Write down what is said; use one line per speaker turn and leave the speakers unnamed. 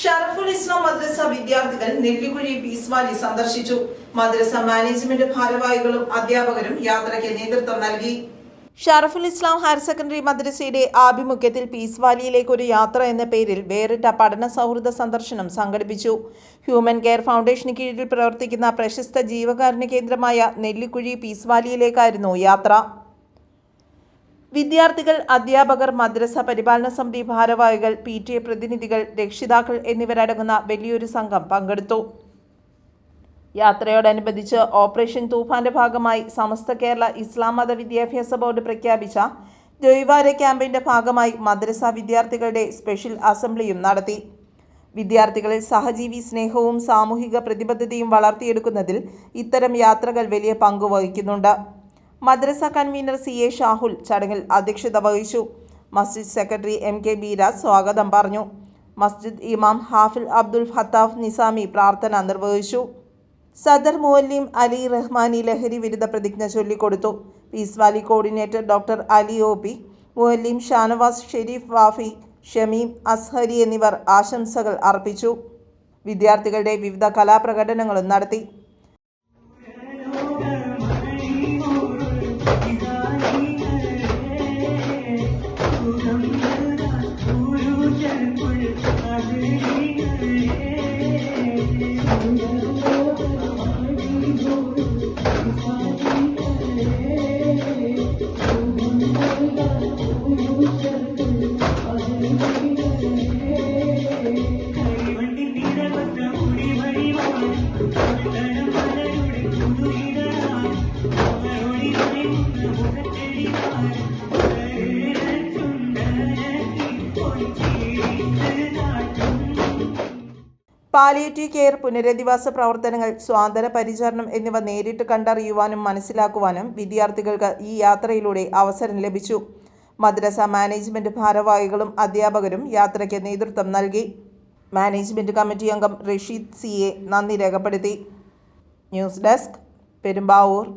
ഷറഫുൽ ഇസ്ലാം മദ്രസ വിദ്യാർത്ഥികൾ Nellikuzhi piece Valley സന്ദർശിച്ചു. മദ്രസ management ഭാരവാഹികളും അധ്യാപകരും യാത്രയ്ക്ക് നേതൃത്വം നൽകി. ഷറഫുൽ ഇസ്ലാം ഹയർ സെക്കൻഡറി മദ്രസയുടെ ആഭിമുഖ്യത്തിൽ പീസ് വാലിയിലേക്ക് ഒരു യാത്ര എന്ന പേരിൽ വേറിട്ട പഠന സൗഹൃദ സന്ദർശനം സംഘടിപ്പിച്ചു. ഹ്യൂമൻ കെയർ ഫൗണ്ടേഷന് കീഴിൽ പ്രവർത്തിക്കുന്ന പ്രശസ്ത ജീവകാരുണ്യ കേന്ദ്രമായ നെല്ലിക്കുഴി പീസ് വാലിയിലേക്കായിരുന്നു യാത്ര. വിദ്യാർത്ഥികൾ, അധ്യാപകർ, മദ്രസ പരിപാലന സമിതി ഭാരവാഹികൾ, PTA പ്രതിനിധികൾ, രക്ഷിതാക്കൾ എന്നിവരടങ്ങുന്ന വലിയൊരു സംഘം പങ്കെടുത്തു. യാത്രയോടനുബന്ധിച്ച് ഓപ്പറേഷൻ തൂഫാന്റെ ഭാഗമായി സമസ്ത കേരള ഇസ്ലാം മത വിദ്യാഭ്യാസ ബോർഡ് പ്രഖ്യാപിച്ച ദ്വൈവാര ക്യാമ്പയിന്റെ ഭാഗമായി മദ്രസ വിദ്യാർത്ഥികളുടെ സ്പെഷ്യൽ അസംബ്ലിയും നടത്തി. വിദ്യാർത്ഥികളിൽ സഹജീവി സ്നേഹവും സാമൂഹിക പ്രതിബദ്ധതയും വളർത്തിയെടുക്കുന്നതിൽ ഇത്തരം യാത്രകൾ വലിയ പങ്ക് വഹിക്കുന്നുണ്ട്. മദ്രസ കൺവീനർ CA ഷാഹുൽ ചടങ്ങിൽ അധ്യക്ഷത വഹിച്ചു. മസ്ജിദ് സെക്രട്ടറി MK ബീരാജ് സ്വാഗതം പറഞ്ഞു. മസ്ജിദ് ഇമാം ഹാഫിൽ അബ്ദുൽ ഫത്താഫ് നിസാമി പ്രാർത്ഥന നിർവഹിച്ചു. സദർ മുഅല്ലിം അലി റഹ്മാനി ലഹരി വിരുദ്ധ പ്രതിജ്ഞ ചൊല്ലിക്കൊടുത്തു. Peace Valley coordinator doctor Ali OP, മുഅല്ലിം ഷാനവാസ് ഷെരീഫ് വാഫി, ഷമീം അസ്ഹരി എന്നിവർ ആശംസകൾ അർപ്പിച്ചു. വിദ്യാർത്ഥികളുടെ വിവിധ കലാപ്രകടനങ്ങളും നടത്തി. പാലിയേറ്റീവ് കെയർ, പുനരധിവാസ പ്രവർത്തനങ്ങൾ, സ്വാതന്ത്ര്യ പരിചരണം എന്നിവ നേരിട്ട് കണ്ടറിയുവാനും മനസ്സിലാക്കുവാനും വിദ്യാർത്ഥികൾക്ക് ഈ യാത്രയിലൂടെ അവസരം ലഭിച്ചു. മദ്രസ മാനേജ്മെന്റ് ഭാരവാഹികളും അധ്യാപകരും യാത്രയ്ക്ക് നേതൃത്വം നൽകി. മാനേജ്മെന്റ് കമ്മിറ്റി അംഗം റഷീദ് CA നന്ദി രേഖപ്പെടുത്തി. News desk, Perumbavoor.